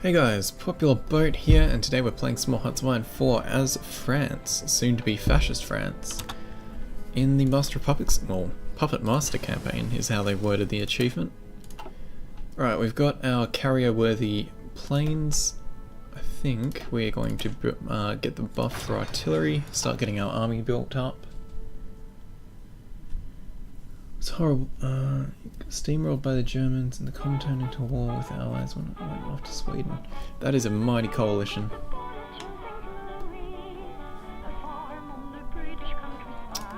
Hey guys, Popular Boat here, and today we're playing some more Hearts of Iron 4 as France, soon to be Fascist France. In the Puppetmaster campaign is how they worded the achievement. Right, we've got our carrier-worthy planes. I think we're going to get the buff for artillery, start getting our army built up. It's horrible. Steamrolled by the Germans and the common turned into a war with allies when it went off to Sweden. That is a mighty coalition.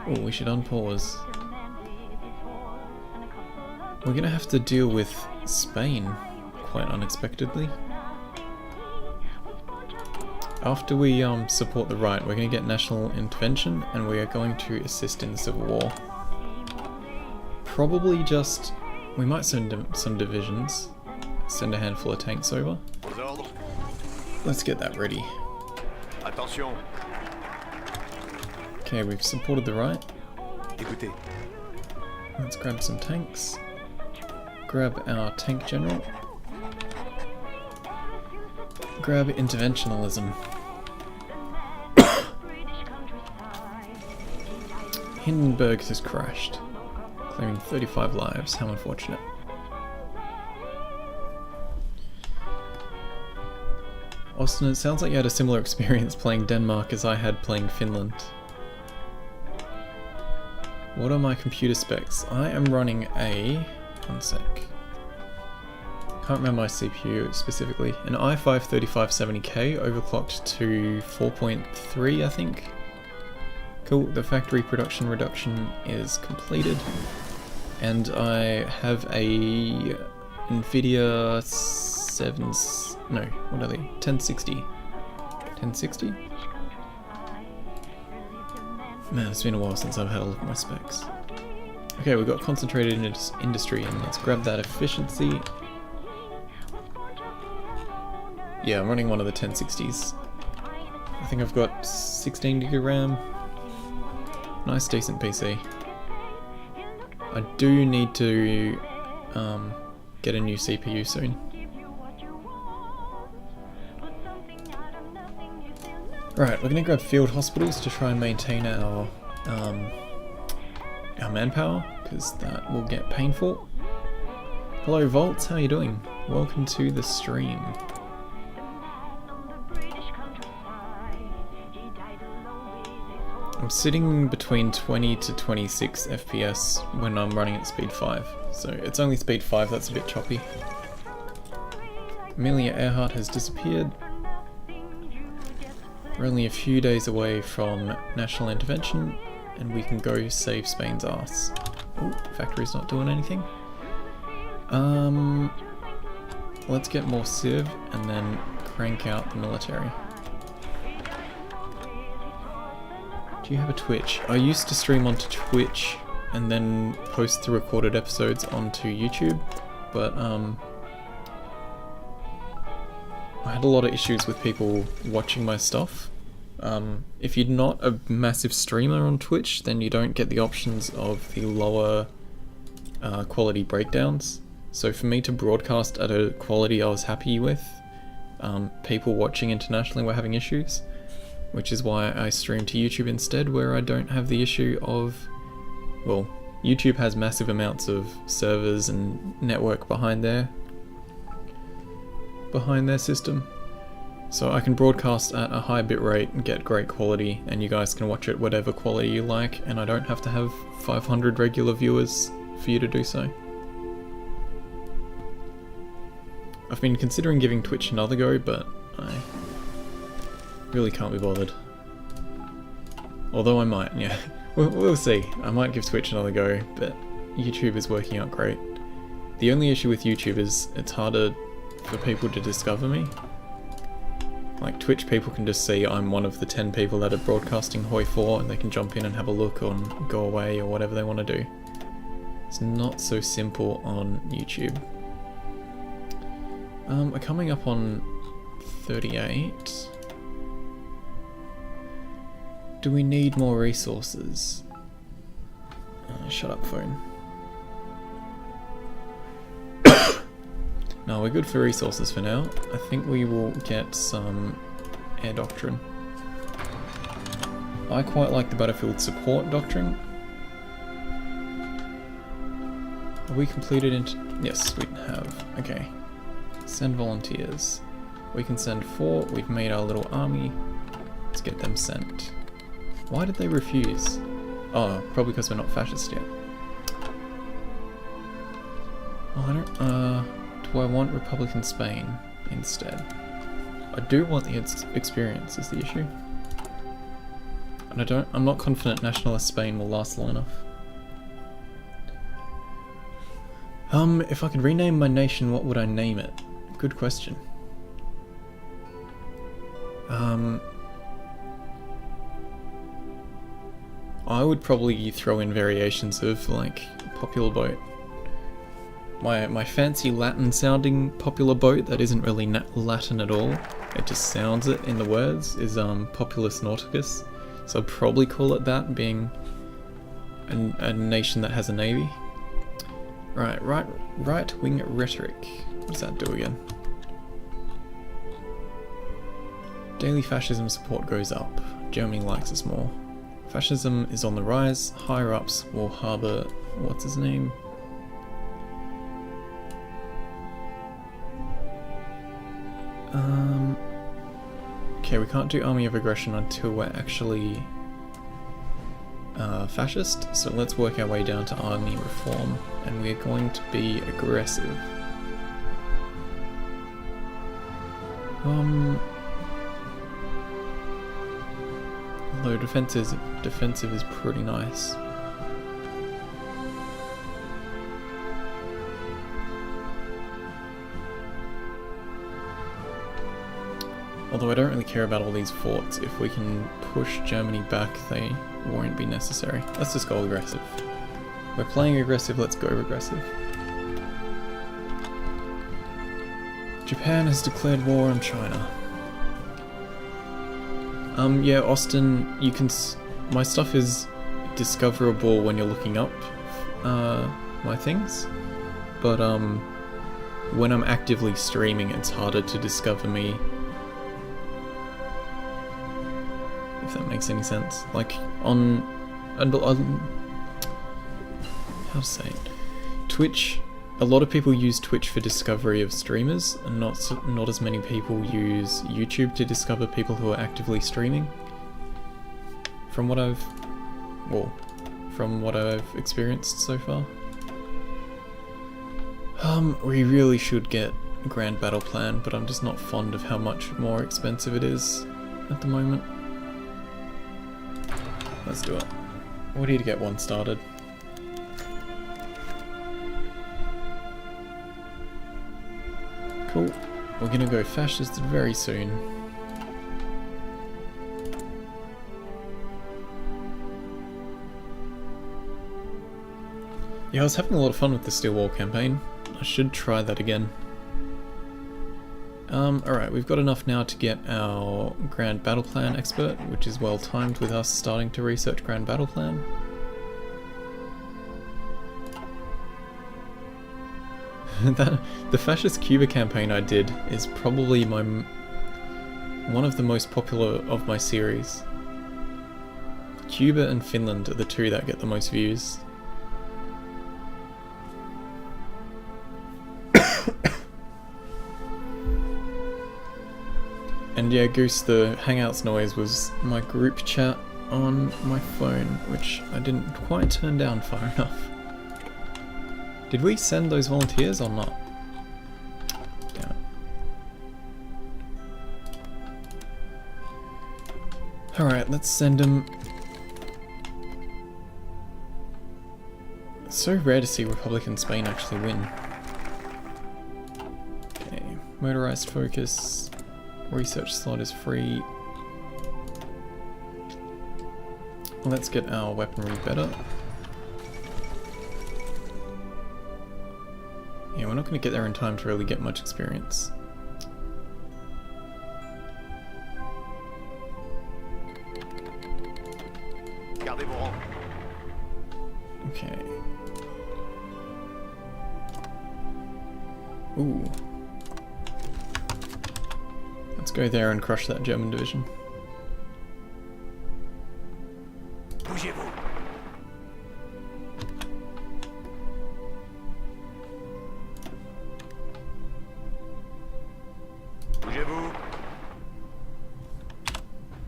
Oh, we should unpause. We're gonna have to deal with Spain quite unexpectedly. After we support the right, we're gonna get national intervention and we are going to assist in the civil war. Probably just, we might send some divisions, send a handful of tanks over. Let's get that ready. Okay, we've supported the right. Let's grab some tanks. Grab our tank general. Grab interventionalism. Hindenburg has crashed. Claiming 35 lives, how unfortunate. Austin, it sounds like you had a similar experience playing Denmark as I had playing Finland. What are my computer specs? I am running a... one sec. Can't remember my CPU specifically. An i5-3570K overclocked to 4.3 I think. Cool, the factory production reduction is completed. And I have a NVIDIA 1060. 1060? Man, it's been a while since I've had a look at my specs. Okay, we've got concentrated industry, and let's grab that efficiency. Yeah, I'm running one of the 1060s. I think I've got 16 GB RAM. Nice, decent PC. I do need to get a new CPU soon. Right, we're gonna grab field hospitals to try and maintain our manpower, because that will get painful. Hello Volts, how you doing? Welcome to the stream. I'm sitting between 20 to 26 FPS when I'm running at speed 5, so it's only speed 5 that's a bit choppy. Amelia Earhart has disappeared. We're only a few days away from national intervention and we can go save Spain's arse. Oh, factory's not doing anything. Let's get more civ and then crank out the military. Do you have a Twitch? I used to stream onto Twitch and then post the recorded episodes onto YouTube, but I had a lot of issues with people watching my stuff. If you're not a massive streamer on Twitch, then you don't get the options of the lower quality breakdowns. So for me to broadcast at a quality I was happy with, people watching internationally were having issues. Which is why I stream to YouTube instead, where I don't have the issue of... well, YouTube has massive amounts of servers and network behind their system. So I can broadcast at a high bitrate and get great quality, and you guys can watch it whatever quality you like, and I don't have to have 500 regular viewers for you to do so. I've been considering giving Twitch another go, but I really can't be bothered. Although I might, yeah. We'll see. I might give Twitch another go, but YouTube is working out great. The only issue with YouTube is it's harder for people to discover me. Like Twitch, people can just see I'm one of the 10 people that are broadcasting Hoi 4 and they can jump in and have a look or go away or whatever they want to do. It's not so simple on YouTube. We're coming up on 38. Do we need more resources? Shut up, phone. No, we're good for resources for now. I think we will get some air doctrine. I quite like the battlefield support doctrine. Have we completed into... Yes, we have. Okay. Send volunteers. We can send 4. We've made our little army. Let's get them sent. Why did they refuse? Oh, probably because we're not fascist yet. Oh, I don't... do I want Republican Spain instead? I do want the experience is the issue. And I'm not confident nationalist Spain will last long enough. If I could rename my nation, what would I name it? Good question. I would probably throw in variations of, like, popular boat. My fancy Latin sounding popular boat that isn't really Latin at all, it just sounds it in the words, is Populus Nauticus. So I'd probably call it that, being a nation that has a navy. Right-wing rhetoric. What does that do again? Daily fascism support goes up. Germany likes us more. Fascism is on the rise. Higher-ups will harbour... what's his name? Okay, we can't do army of aggression until we're actually fascist, so let's work our way down to army reform, and we're going to be aggressive. Although defensive is pretty nice. Although I don't really care about all these forts. If we can push Germany back, they won't be necessary. Let's just go aggressive. We're playing aggressive, let's go aggressive. Japan has declared war on China. Yeah, Austin, you can... my stuff is discoverable when you're looking up my things. But when I'm actively streaming, it's harder to discover me. If that makes any sense. Like, on how to say it? Twitch, a lot of people use Twitch for discovery of streamers, and not as many people use YouTube to discover people who are actively streaming. From what I've experienced so far. We really should get Grand Battle Plan, but I'm just not fond of how much more expensive it is at the moment. Let's do it. We need to get one started. Cool. We're gonna go fascist very soon. Yeah, I was having a lot of fun with the Steel Wall campaign. I should try that again. Alright, we've got enough now to get our Grand Battle Plan expert, which is well timed with us starting to research Grand Battle Plan. The Fascist Cuba campaign I did is probably one of the most popular of my series. Cuba and Finland are the two that get the most views. And yeah, Goose, the Hangouts noise was my group chat on my phone, which I didn't quite turn down far enough. Did we send those volunteers or not? Damn it. Alright, let's send them. It's so rare to see Republican Spain actually win. Okay, motorized focus. Research slot is free. Let's get our weaponry better. Yeah, we're not going to get there in time to really get much experience. Okay. Ooh. Let's go there and crush that German division. Bougez-vous. Bougez-vous.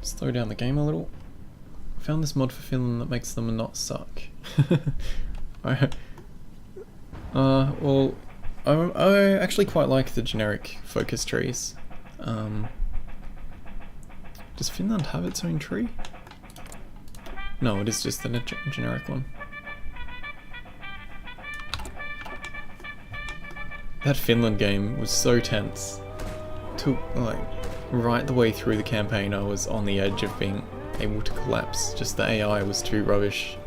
Slow down the game a little. I found this mod for Finland that makes them not suck. Well, I actually quite like the generic focus trees. Does Finland have its own tree? No, it is just the generic one. That Finland game was so tense. Took like right the way through the campaign I was on the edge of being able to collapse. Just the AI was too rubbish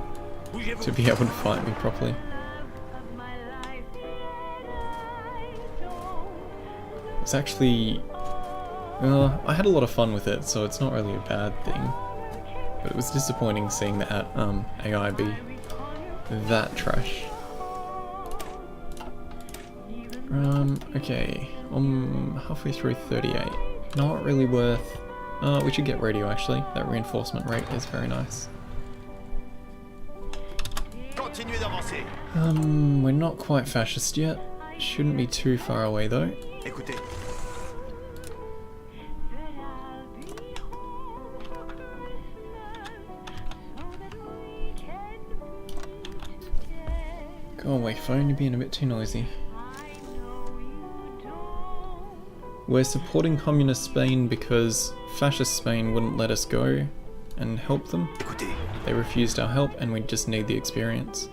to be able to fight me properly. It's actually... I had a lot of fun with it, so it's not really a bad thing. But it was disappointing seeing that AI be that trash. Okay, I'm halfway through 38. Not really worth... we should get radio actually. That reinforcement rate is very nice. We're not quite fascist yet. Shouldn't be too far away though. Go away phone, you're being a bit too noisy. We're supporting communist Spain because fascist Spain wouldn't let us go and help them. They refused our help and we just need the experience.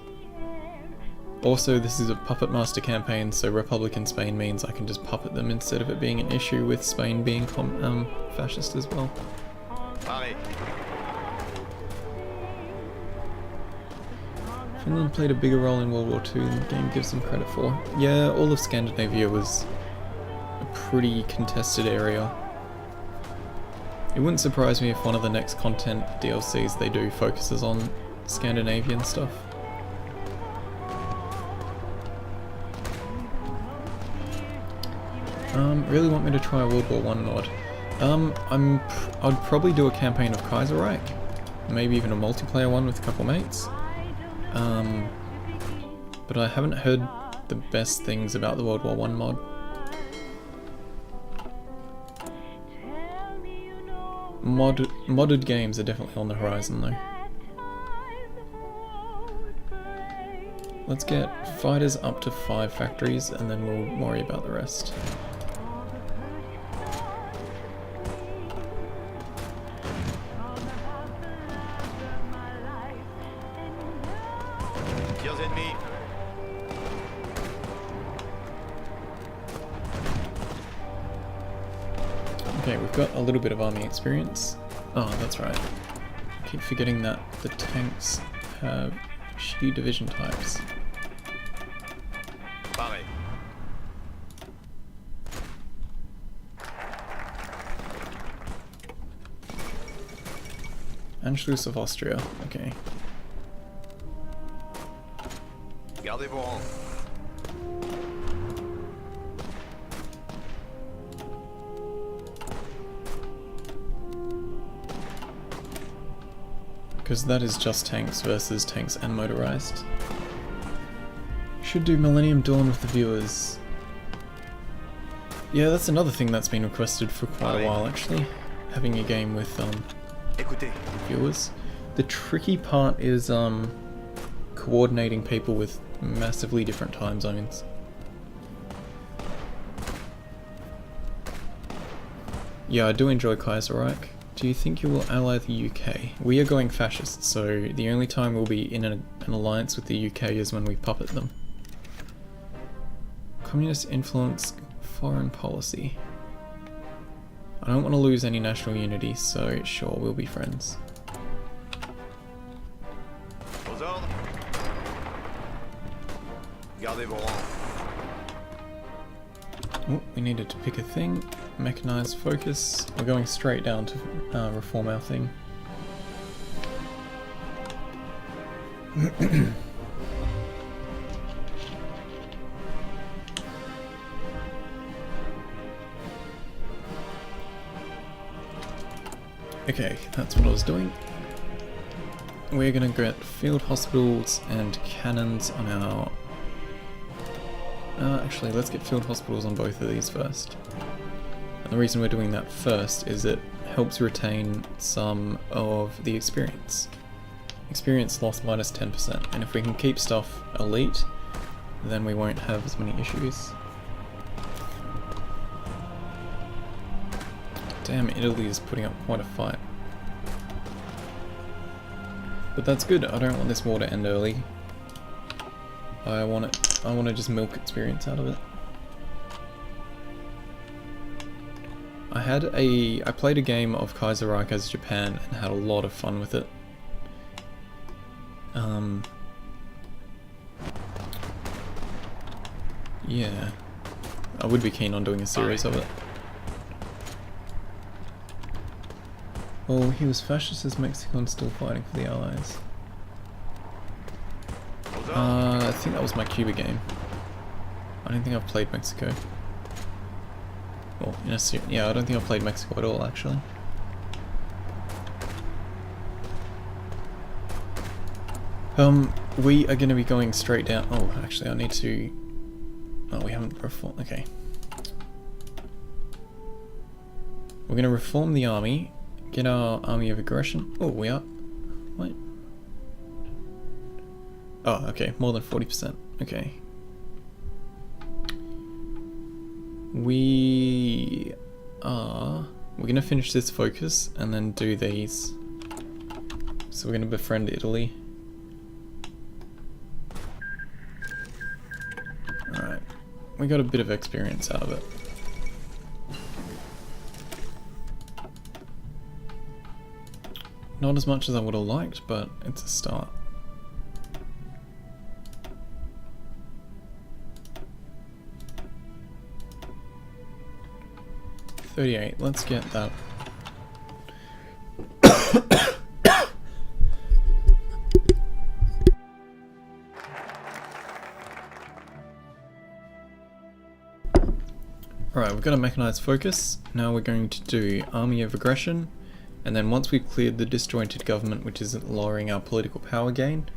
Also, this is a Puppetmaster campaign, so Republican Spain means I can just puppet them instead of it being an issue with Spain being fascist as well. Finland played a bigger role in World War II than the game gives them credit for. Yeah, all of Scandinavia was a pretty contested area. It wouldn't surprise me if one of the next content DLCs they do focuses on Scandinavian stuff. Really want me to try a World War I mod. I'd probably do a campaign of Kaiserreich, maybe even a multiplayer one with a couple mates. But I haven't heard the best things about the World War I mod. Modded games are definitely on the horizon though. Let's get fighters up to 5 factories and then we'll worry about the rest. Okay, we've got a little bit of army experience. Oh, that's right. I keep forgetting that the tanks have shitty division types. Anschluss of Austria, okay. Gardez vos rangs. Because that is just tanks versus tanks and motorized. Should do Millennium Dawn with the viewers. Yeah, that's another thing that's been requested for quite a while actually. Having a game with viewers. The tricky part is coordinating people with massively different time zones. Yeah, I do enjoy Kaiserreich. Do you think you will ally the UK? We are going fascist, so the only time we'll be in an alliance with the UK is when we puppet them. Communist influence foreign policy. I don't want to lose any national unity, so sure, we'll be friends. Oh, we needed to pick a thing. Mechanized focus. We're going straight down to reform our thing. Okay, that's what I was doing. We're gonna get field hospitals and cannons on our... actually, let's get field hospitals on both of these first. And the reason we're doing that first is it helps retain some of the experience. Experience loss minus 10%, and if we can keep stuff elite, then we won't have as many issues. Damn, Italy is putting up quite a fight. But that's good, I don't want this war to end early. I want to just milk experience out of it. I played a game of Kaiser Reich as Japan and had a lot of fun with it. Yeah, I would be keen on doing a series of it. Oh, he was fascist as Mexico and still fighting for the Allies. I think that was my Cuba game. I don't think I've played Mexico. Well, yeah, I don't think I've played Mexico at all, actually. We are going to be going straight down. Oh, actually, I need to. Oh, we haven't reformed. Okay. We're going to reform the army. Get our army of aggression. Oh, we are. What? Oh, okay. More than 40%. Okay. We're gonna finish this focus and then do these. So we're gonna befriend Italy. Alright. We got a bit of experience out of it. Not as much as I would have liked, but it's a start. $38, let's get that. Alright, we've got a mechanized focus. Now we're going to do army of aggression, and then once we've cleared the disjointed government, which is lowering our political power gain,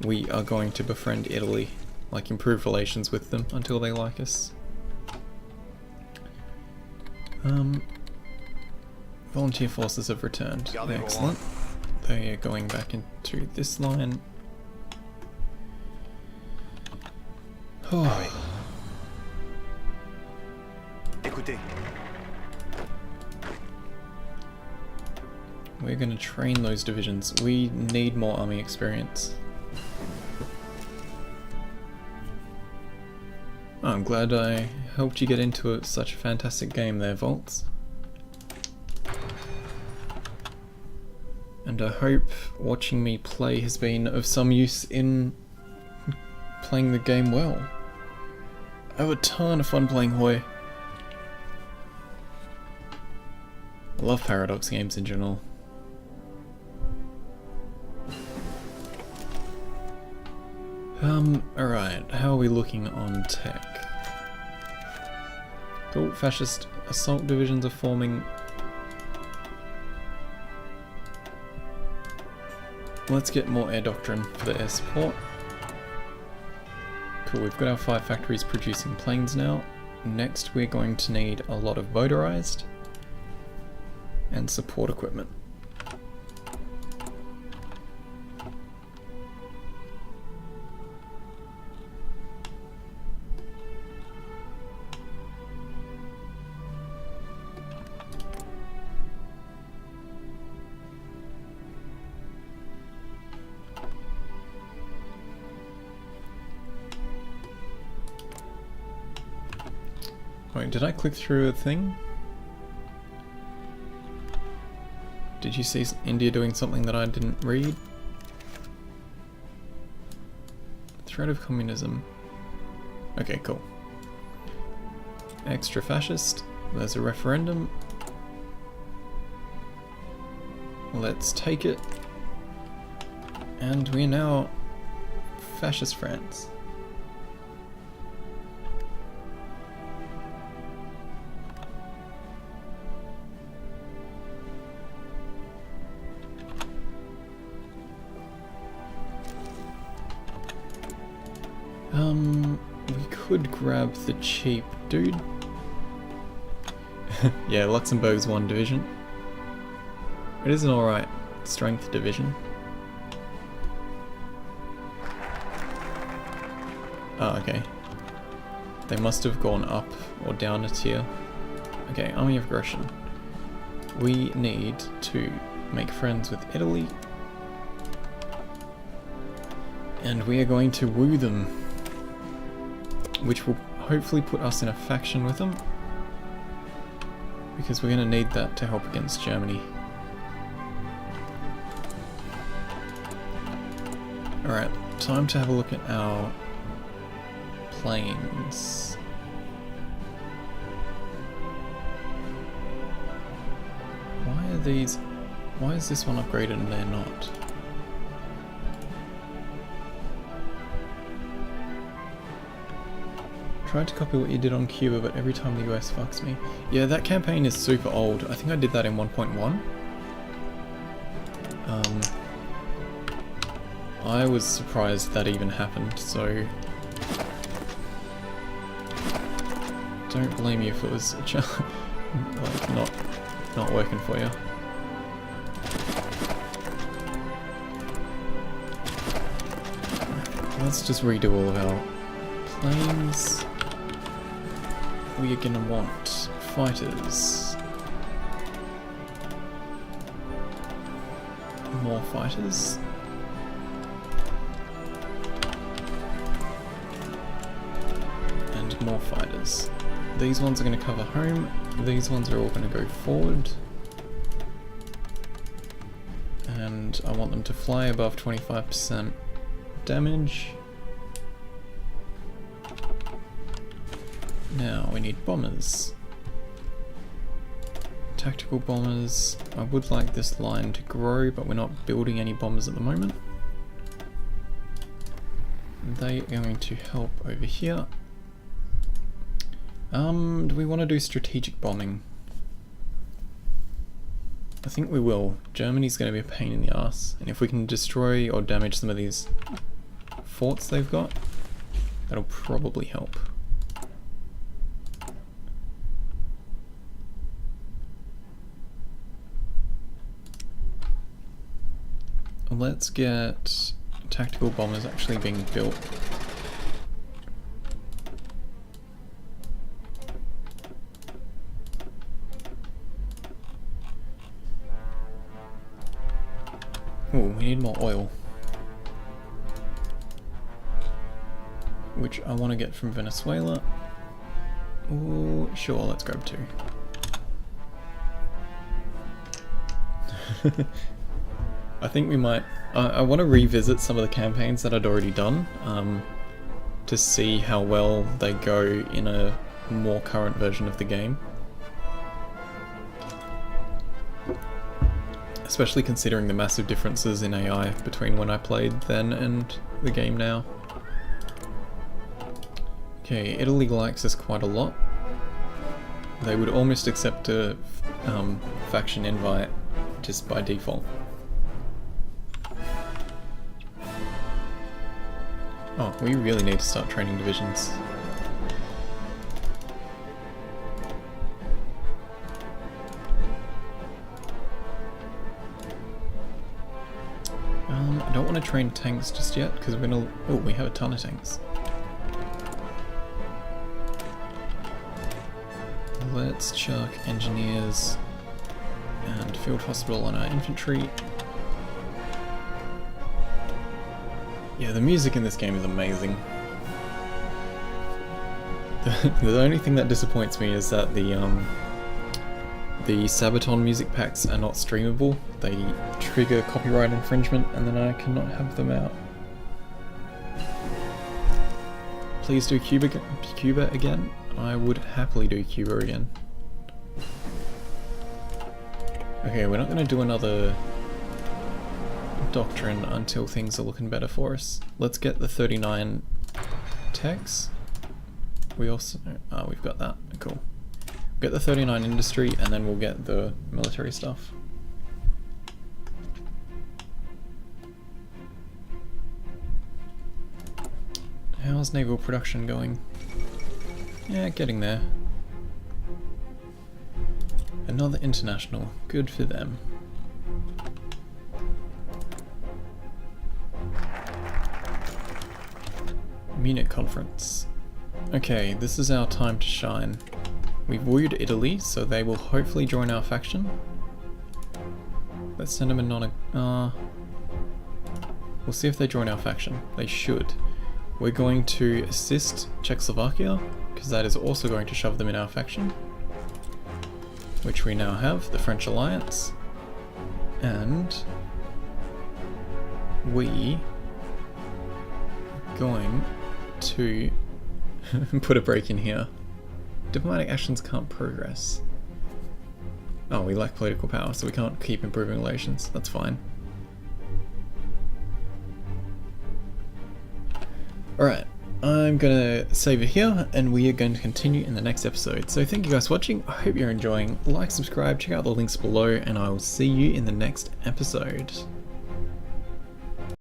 we are going to befriend Italy, like improve relations with them until they like us. Volunteer forces have returned. Excellent. They are going back into this line. Oh. Écoutez. We're going to train those divisions. We need more army experience. Oh, I'm glad I helped you get into such a fantastic game there, Volts. And I hope watching me play has been of some use in playing the game well. I have a ton of fun playing Hoi. I love Paradox games in general. Alright, how are we looking on tech? Cool, fascist assault divisions are forming. Let's get more air doctrine for the air support. Cool, we've got our 5 factories producing planes now. Next we're going to need a lot of motorized and support equipment. Wait, did I click through a thing? Did you see India doing something that I didn't read? Threat of communism. Okay, cool. Extra fascist. There's a referendum. Let's take it. And we're now Fascist France. We could grab the cheap dude. Yeah, Luxembourg's 1 division. It is an alright strength division. Oh, okay. They must have gone up or down a tier. Okay, army of aggression. We need to make friends with Italy. And we are going to woo them. Which will hopefully put us in a faction with them. Because we're going to need that to help against Germany. Alright, time to have a look at our planes. Why is this one upgraded and they're not? Tried to copy what you did on Cuba, but every time the US fucks me. Yeah, that campaign is super old. I think I did that in 1.1. I was surprised that even happened, so don't blame you if it was like not working for you. Let's just redo all of our planes. We are gonna want fighters. More fighters. And more fighters. These ones are going to cover home. These ones are all going to go forward. And I want them to fly above 25% damage. Now we need bombers. Tactical bombers. I would like this line to grow, but we're not building any bombers at the moment. They are going to help over here. Do we want to do strategic bombing? I think we will. Germany's going to be a pain in the ass, and if we can destroy or damage some of these forts they've got, that'll probably help. Let's get tactical bombers actually being built. Oh, we need more oil. Which I want to get from Venezuela. Oh, sure, let's grab 2. I think we might... I want to revisit some of the campaigns that I'd already done to see how well they go in a more current version of the game. Especially considering the massive differences in AI between when I played then and the game now. Okay, Italy likes us quite a lot. They would almost accept a faction invite just by default. Oh, we really need to start training divisions. I don't want to train tanks just yet, because we're gonna... Oh, we have a ton of tanks. Let's chuck engineers and field hospital on our infantry. Yeah, the music in this game is amazing. The only thing that disappoints me is that the Sabaton music packs are not streamable. They trigger copyright infringement and then I cannot have them out. Please do Cuba again. I would happily do Cuba again. Okay, we're not going to do another doctrine until things are looking better for us. Let's get the 39 techs. We also... Oh, we've got that. Cool. Get the 39 industry and then we'll get the military stuff. How how's naval production going? Yeah, getting there. Another international. Good for them. Munich conference. Okay, this is our time to shine. We've wooed Italy, so they will hopefully join our faction. Let's send them a we'll see if they join our faction. They should. We're going to assist Czechoslovakia, because that is also going to shove them in our faction. Which we now have, the French alliance. And we are going to put a break in here. Diplomatic actions can't progress. Oh, we lack political power, so we can't keep improving relations. That's fine. Alright, I'm gonna save it here, and we are going to continue in the next episode. So thank you guys for watching, I hope you're enjoying. Like, subscribe, check out the links below, and I will see you in the next episode.